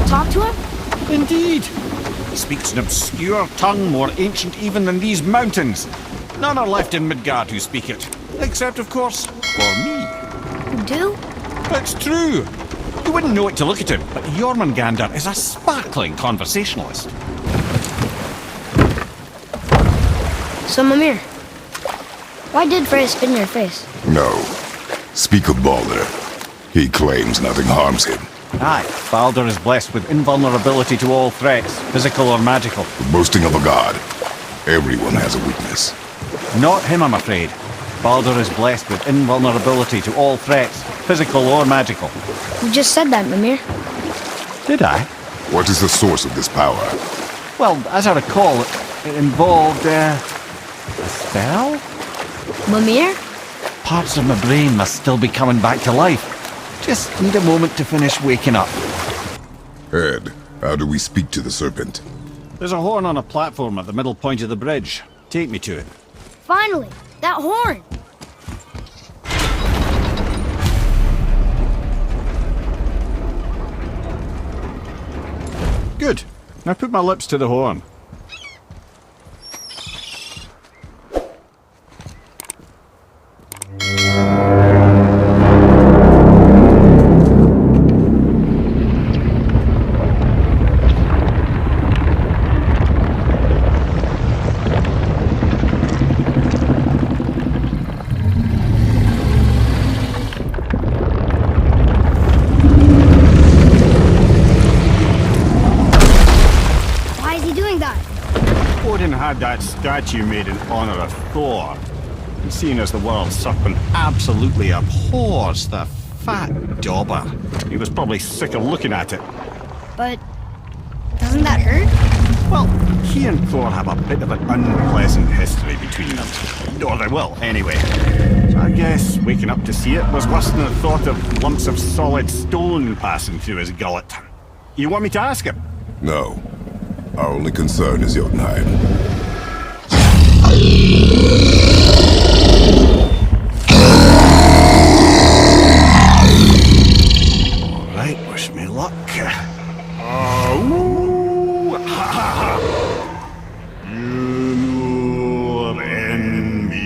talk to him? Indeed. He speaks an obscure tongue more ancient even than these mountains. None are left in Midgard who speak it. Except, of course, for me. You do? It's true. You wouldn't know it to look at him, but Jormungandr is a sparkling conversationalist. So, Mimir, why did Freya spit in your face? No. Speak of Baldur. He claims nothing harms him. Aye, Baldur is blessed with invulnerability to all threats, physical or magical. The boasting of a god. Everyone has a weakness. Not him, I'm afraid. Baldur is blessed with invulnerability to all threats, physical or magical. You just said that, Mimir. Did I? What is the source of this power? Well, as I recall, it involved, a spell? Mimir? Parts of my brain must still be coming back to life. Just need a moment to finish waking up. Ed, how do we speak to the serpent? There's a horn on a platform at the middle point of the bridge. Take me to it. Finally! That horn! Good. Now put my lips to the horn. Had that statue made in honor of Thor. And seeing as the world serpent absolutely abhors the fat dauber, he was probably sick of looking at it. But doesn't that hurt? Well, he and Thor have a bit of an unpleasant history between them. Or they will, anyway. So I guess waking up to see it was worse than the thought of lumps of solid stone passing through his gullet. You want me to ask him? No. Our only concern is Jotunheim. Alright, wish me luck. Woo! Ha ha ha! You and me.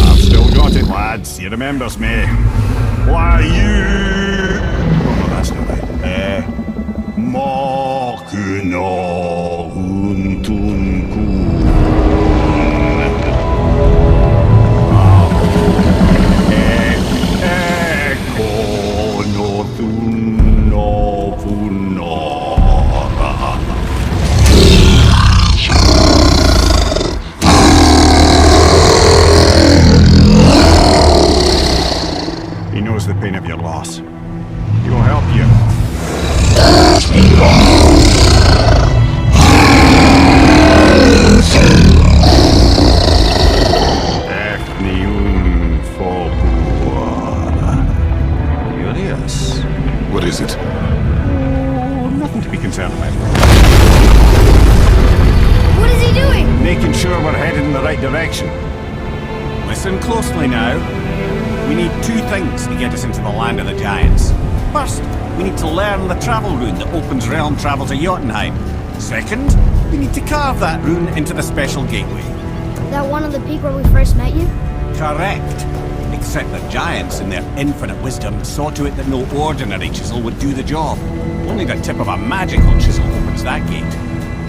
I've still got it, lads. He remembers me. Why, you... Oh, that's not right. Makuna huntunku. Ekono thuno funora. He knows the pain of your loss. He will help you. Curious. What is it? Oh, nothing to be concerned about. What is he doing? Making sure we're headed in the right direction. Listen closely now. We need two things to get us into the land of the giants. First, we need to learn the travel rune that opens realm travel to Jotunheim. Second, we need to carve that rune into the special gateway. That one on the peak where we first met you? Correct. Except the giants, in their infinite wisdom, saw to it that no ordinary chisel would do the job. Only the tip of a magical chisel opens that gate.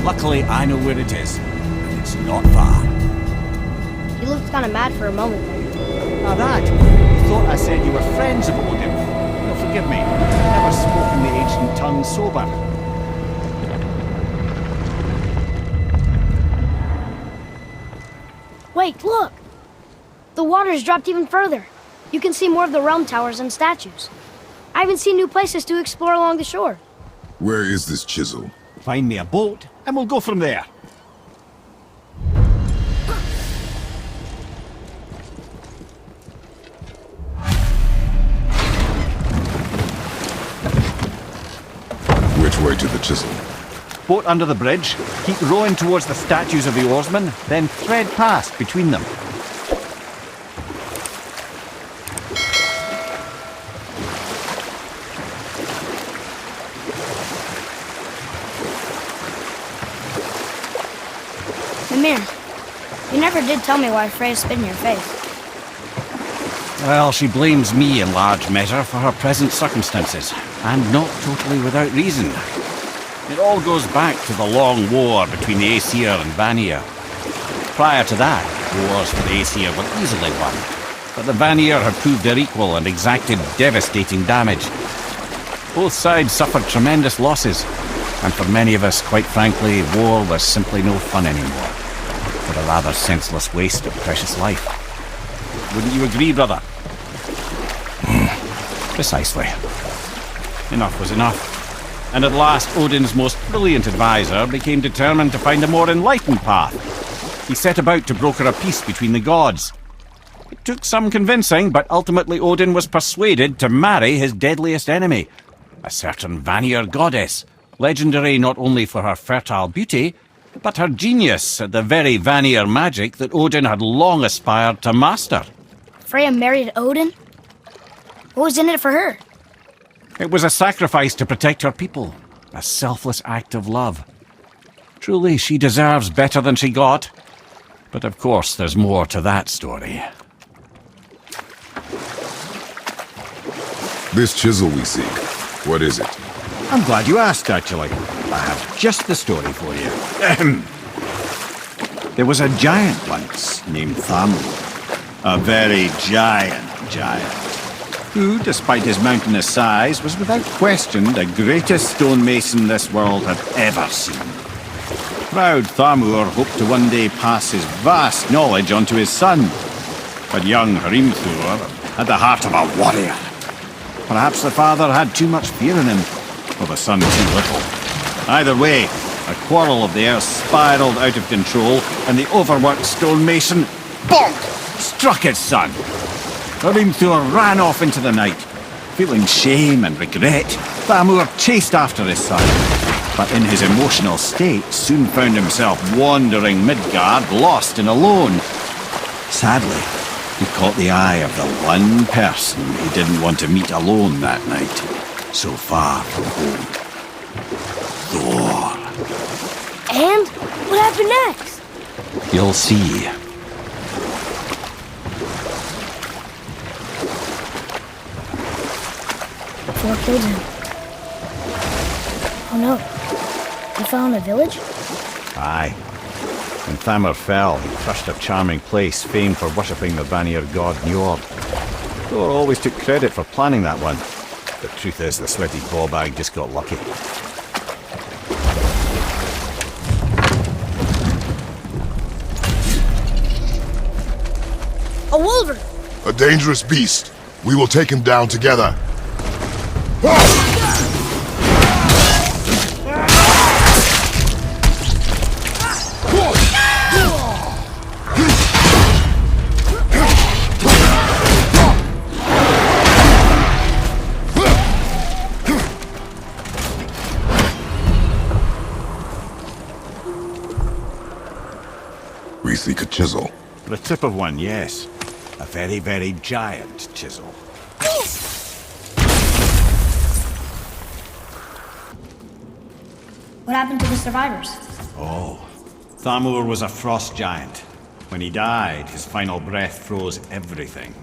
Luckily, I know where it is, and it's not far. You looked kind of mad for a moment there. Now that, you thought I said you were friends of Odin. No, forgive me. I've never spoken the ancient tongue sober. Wait, look! The water's dropped even further. You can see more of the realm towers and statues. I even see new places to explore along the shore. Where is this chisel? Find me a boat, and we'll go from there. Which way to the chisel? Boat under the bridge, keep rowing towards the statues of the oarsmen, then thread past between them. Mimir, you never did tell me why Freya spit in your face. Well, she blames me in large measure for her present circumstances, and not totally without reason. It all goes back to the long war between the Aesir and Vanir. Prior to that, wars for the Aesir were easily won, but the Vanir had proved their equal and exacted devastating damage. Both sides suffered tremendous losses, and for many of us, quite frankly, war was simply no fun anymore, but a rather senseless waste of precious life. Wouldn't you agree, brother? Precisely. Enough was enough. And at last, Odin's most brilliant advisor became determined to find a more enlightened path. He set about to broker a peace between the gods. It took some convincing, but ultimately Odin was persuaded to marry his deadliest enemy, a certain Vanir goddess, legendary not only for her fertile beauty, but her genius at the very Vanir magic that Odin had long aspired to master. Freya married Odin? What was in it for her? It was a sacrifice to protect her people, a selfless act of love. Truly, she deserves better than she got. But of course, there's more to that story. This chisel we seek, what is it? I'm glad you asked, actually. I have just the story for you. There was a giant once named Thamur. A very giant, who, despite his mountainous size, was without question the greatest stonemason this world had ever seen. Proud Thamur hoped to one day pass his vast knowledge on to his son. But young Hrimthur had the heart of a warrior. Perhaps the father had too much fear in him, or the son too little. Either way, a quarrel of theirs spiraled out of control, and the overworked stonemason, bonk, struck his son. Hrimthur ran off into the night. Feeling shame and regret, Thamur chased after his son, but in his emotional state soon found himself wandering Midgard, lost and alone. Sadly, he caught the eye of the one person he didn't want to meet alone that night, so far from home. Thor. And what happened next? You'll see. Thor killed him. Oh no. He fell in a village? Aye. When Thamur fell, he crushed a charming place famed for worshipping the Vanir god Njord. Thor always took credit for planning that one. The truth is, the sweaty ballbag just got lucky. A wolverine! A dangerous beast. We will take him down together. We seek a chisel. The tip of one, yes. A very, very giant chisel. What happened to the survivors? Oh, Thamur was a frost giant. When he died, his final breath froze everything.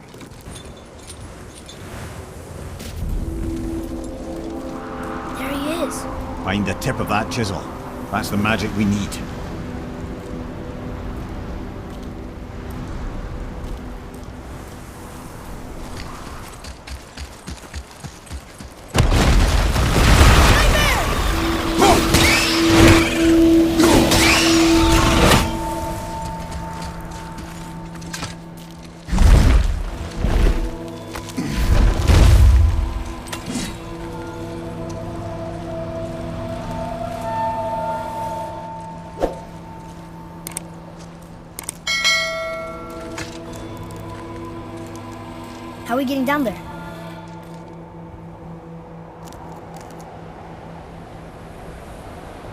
There he is. Find the tip of that chisel. That's the magic we need. How are we getting down there?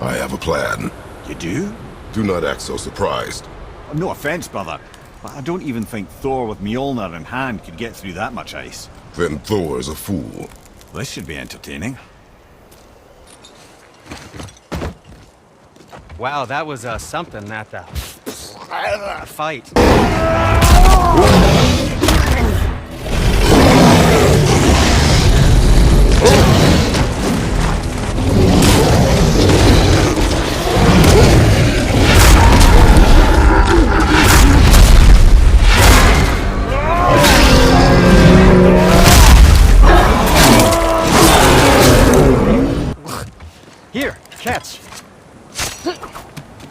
I have a plan. You do? Do not act so surprised. No offense, brother, but I don't even think Thor with Mjolnir in hand could get through that much ice. Then Thor is a fool. This should be entertaining. Wow, that was something at the A fight. Here, catch.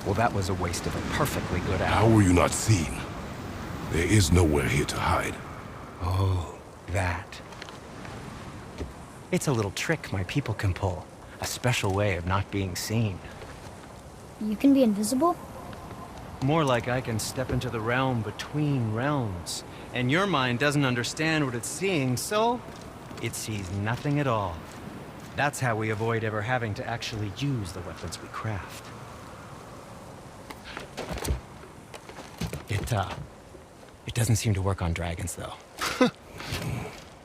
Well, that was a waste of a perfectly good How hour. were you not seen? There is nowhere here to hide. Oh, that. It's a little trick my people can pull. A special way of not being seen. You can be invisible? More like I can step into the realm between realms. And your mind doesn't understand what it's seeing, so it sees nothing at all. That's how we avoid ever having to actually use the weapons we craft. It doesn't seem to work on dragons, though.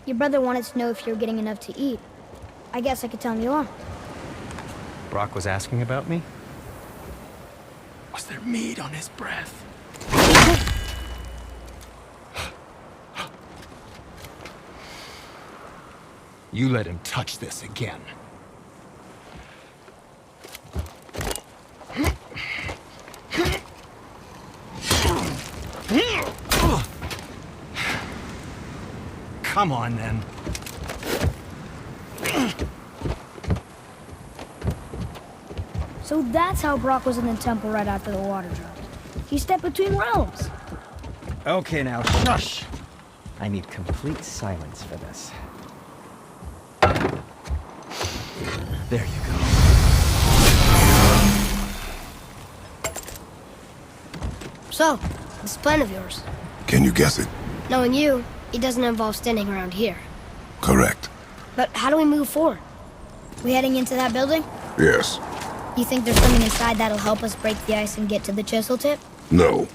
Your brother wanted to know if you were getting enough to eat. I guess I could tell him you are. Brock was asking about me? Was there meat on his breath? You let him touch this again. Come on, then. So that's how Brock was in the temple right after the water dropped. He stepped between realms. Okay, now, shush! I need complete silence for this. There you go. So, this plan of yours. Can you guess it? Knowing you, it doesn't involve standing around here. Correct. But how do we move forward? We heading into that building? Yes. You think there's something inside that'll help us break the ice and get to the chisel tip? No.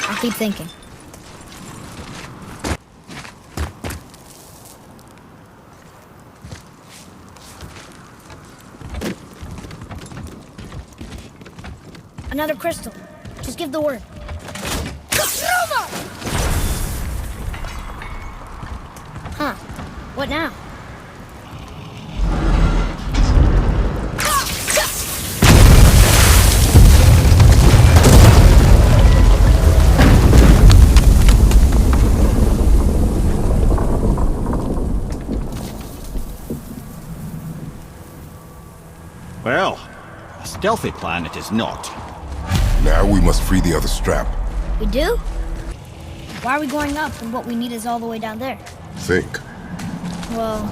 I'll keep thinking. Another crystal. Just give the word. Huh. What now? Well, a stealthy plan it is not. Now we must free the other strap. We do? Why are we going up when what we need is all the way down there? Think. Well,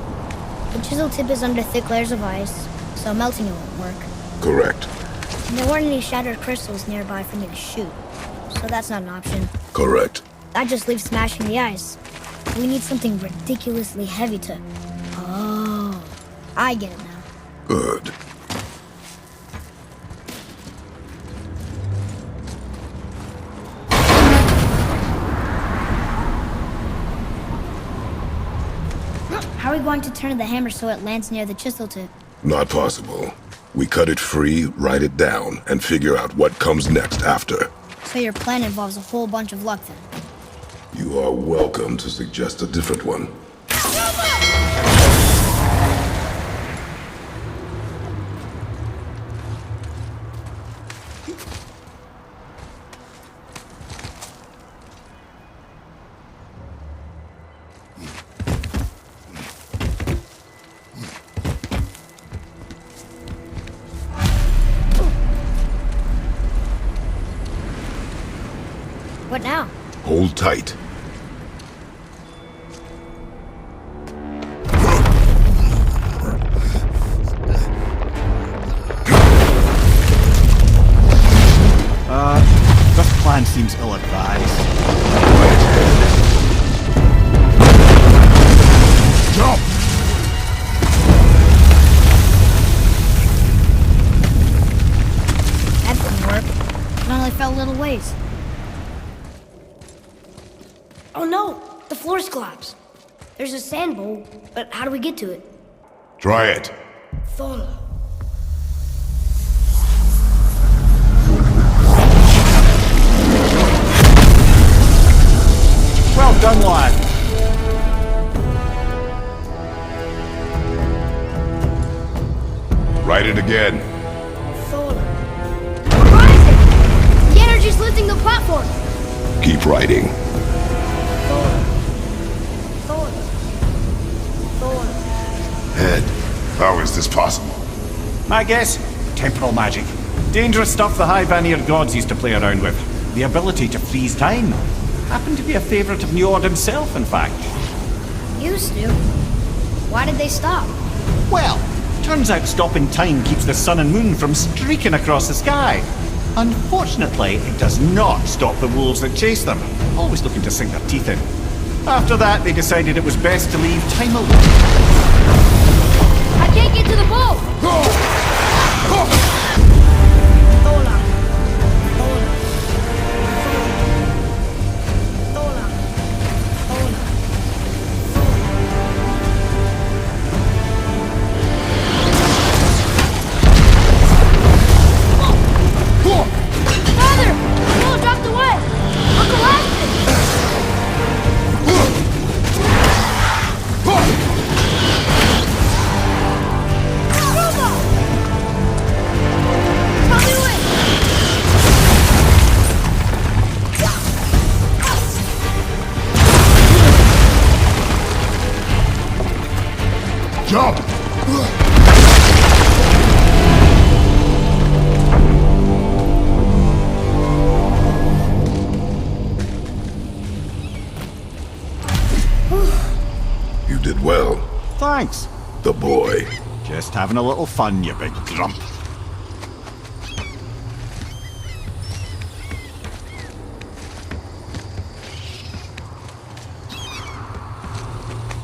the chisel tip is under thick layers of ice, so melting it won't work. Correct. And there weren't any shattered crystals nearby for me to shoot, so that's not an option. Correct. That just leaves smashing the ice. We need something ridiculously heavy to... Oh, I get it now. Good. How are we going to turn the hammer so it lands near the chisel tip? Not possible. We cut it free, write it down, and figure out what comes next after. So your plan involves a whole bunch of luck then? You are welcome to suggest a different one. What now? Hold tight. This plan seems ill-advised. Jump! That didn't work. It only fell a little ways. Oh no! The floor's collapsed. There's a sand bowl, but how do we get to it? Try it. Follow. again. Thor. We're rising! The energy's lifting the platform! Keep riding. Thor. Thor. Thor. Head, how is this possible? My guess? Temporal magic. Dangerous stuff the High Vanir gods used to play around with. The ability to freeze time. Happened to be a favourite of Njord himself, in fact. Used to. Why did they stop? Well, turns out stopping time keeps the sun and moon from streaking across the sky. Unfortunately, it does not stop the wolves that chase them, always looking to sink their teeth in. After that, they decided it was best to leave time alone. I can't get to the boat! Thola. Thola. Thola. Thola. Father! Thola dropped away! Uncle Ashton! Jump! You did well. Thanks. The boy. Just having a little fun, you big grump.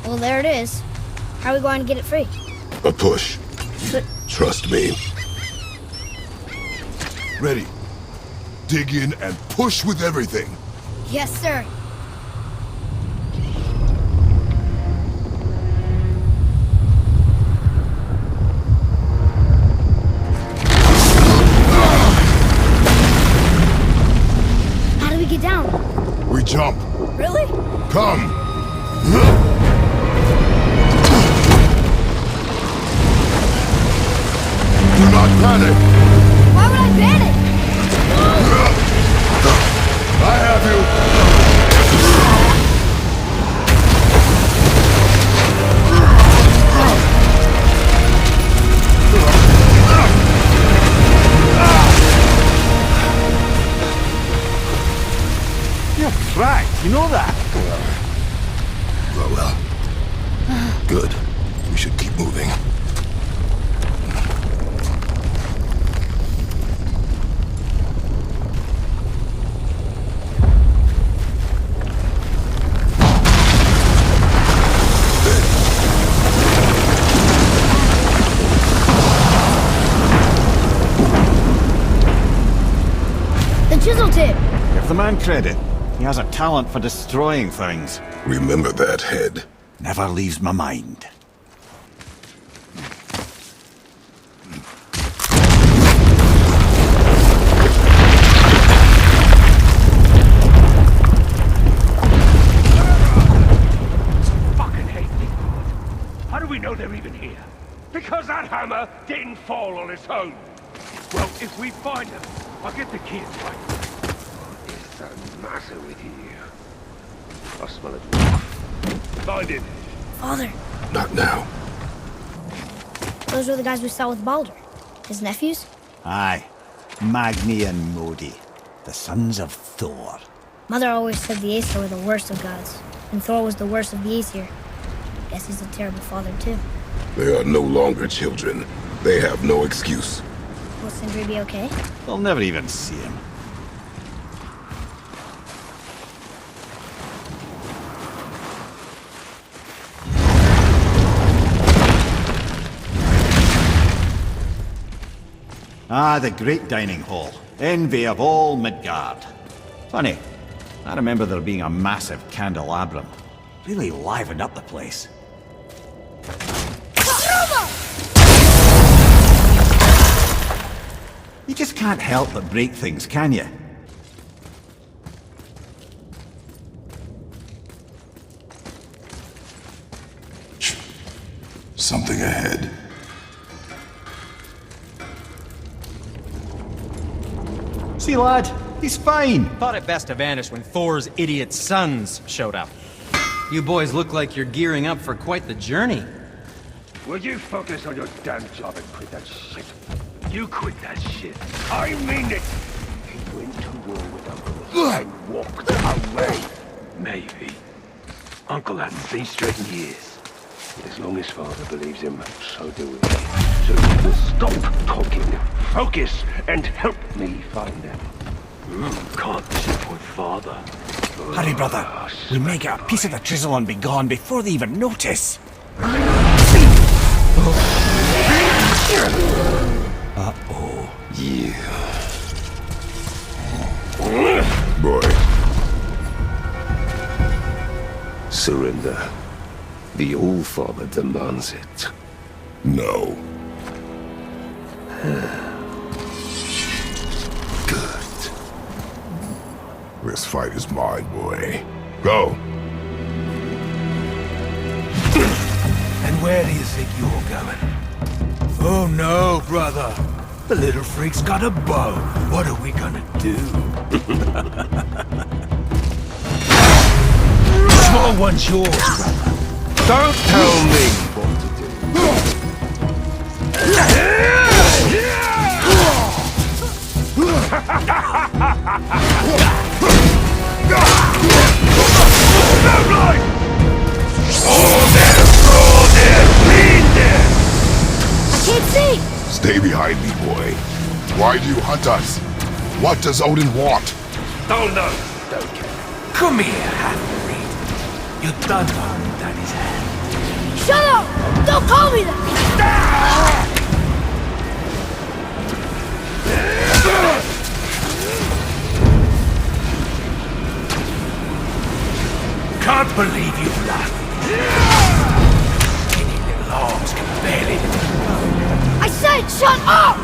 Well, there it is. How are we going to get it free? A push. But Trust me. Ready. Dig in and push with everything. yes, sir. How do we get down? We jump. Really? Come. Do not panic. Why would I panic? I have you. You're cracked, you know that? Well. Good. We should keep moving. The chisel tip. Give the man credit. He has a talent for destroying things. Remember that, Head. Never leaves my mind. Fucking hate these guys. How do we know they're even here? Because that hammer didn't fall on its own. Well, if we find them, I'll get the kids right. What is the matter with you? I smell it. Find him. Father, Not now. those were the guys we saw with Baldur. His nephews? Aye. Magni and Modi. The sons of Thor. Mother always said the Aesir were the worst of gods, and Thor was the worst of the Aesir. Guess he's a terrible father, too. They are no longer children. They have no excuse. Will Sindri be okay? They'll never even see him. Ah, the great dining hall. Envy of all Midgard. Funny, I remember there being a massive candelabrum. Really livened up the place. You just can't help but break things, can you? Something ahead. he, lad? He's fine. Thought it best to vanish when Thor's idiot sons showed up. You boys look like you're gearing up for quite the journey. Would you focus on your damn job and quit that shit? You quit that shit. I mean it! He went to war with Uncle and walked away. Maybe. Uncle hasn't been straight in years. But as long as Father believes him, so do we. So you will stop talking, focus, and help me find them. Can't disappoint Father. Hurry, brother. We may get a piece of the chisel and be gone before they even notice. Uh-oh. Yeah. Boy. Surrender. The All-Father demands it. No. Good. This fight is mine, boy. Go. And where do you think you're going? Oh no, brother. The little freak's got a bow. What are we gonna do? Small one's yours, brother. Don't tell me what to do. I can't see! Stay behind me, boy. Why do you hunt us? What does Odin want? Don't know. Don't care. Come here, half-breed. You done holding Daddy's hand. Shut up! Don't call me that! Can't believe you laughed. Skinny little arms can barely... I said shut up!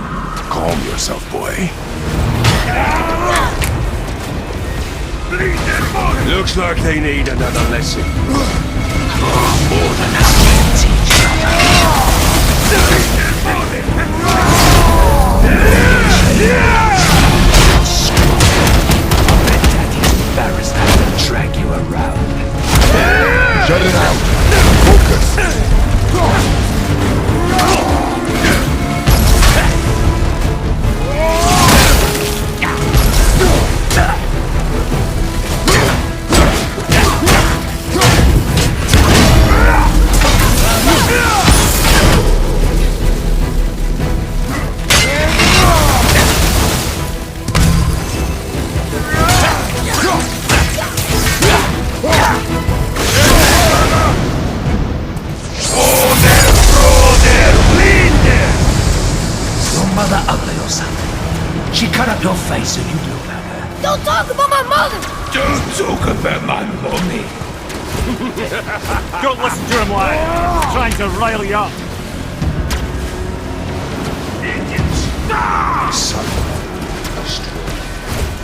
Calm yourself, boy. Looks like they need another lesson. More than happy to teach I bet Daddy's embarrassed to have to drag you around. Shut it out. Focus. Mother ugly or something. She cut up your face so you'd look like her. Don't talk about my mother! Don't talk about my mommy. Don't listen to him, lad. He's trying to rile you up. Son of a straw.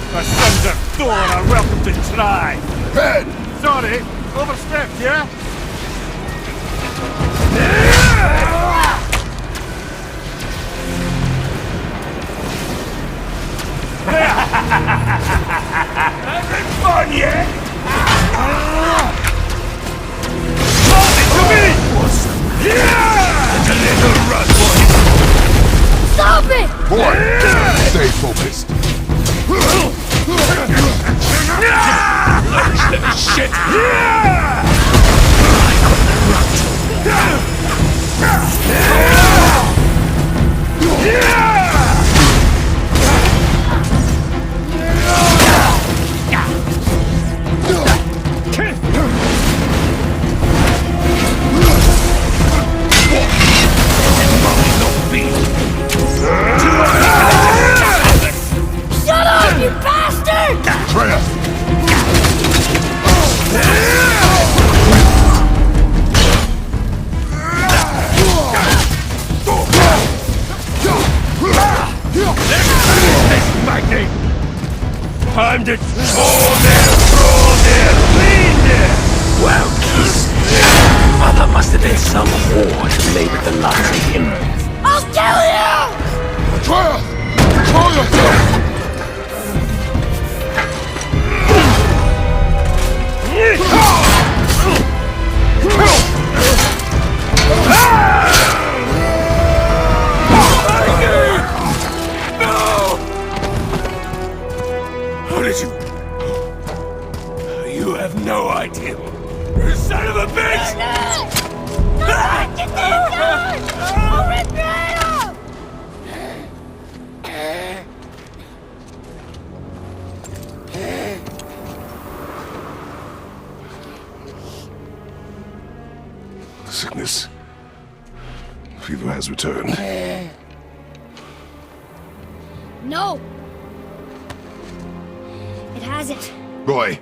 The sons of Thor are welcome to try. Head. Sorry, overstepped, yeah? Having fun yet? To me! Yeah! And a little run, boy. Stop it! Boy, stay focused. Shit! Shut up, you bastard! Atreus. You have no idea. You son of a bitch! Sickness. Fever has returned. No! It hasn't. Boy,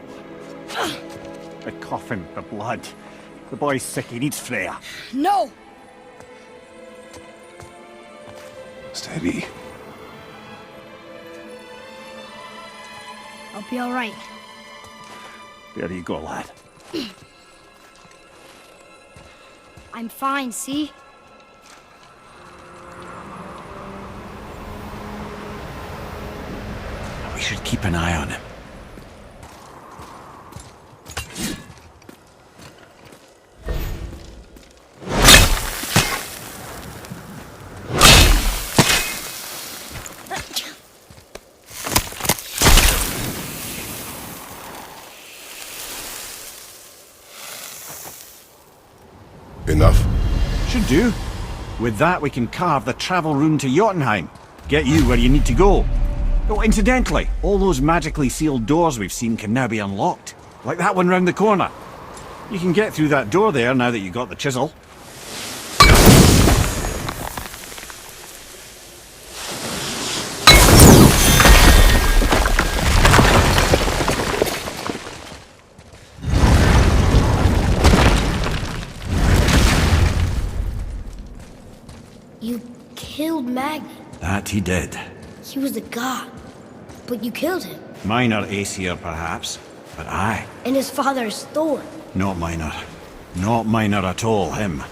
The coughing, the blood. The boy's sick, he needs Freya. No! steady. I'll be all right. There you go, lad. I'm fine, see? We should keep an eye on him. Enough? Should do. With that, we can carve the travel rune to Jotunheim. Get you where you need to go. Oh, incidentally, all those magically sealed doors we've seen can now be unlocked. Like that one round the corner. You can get through that door there now that you got the chisel. You killed Magni. That he did. He was the god. But you killed him. Minor Aesir, perhaps, but I. And his father is Thor. Not minor. Not minor at all, him.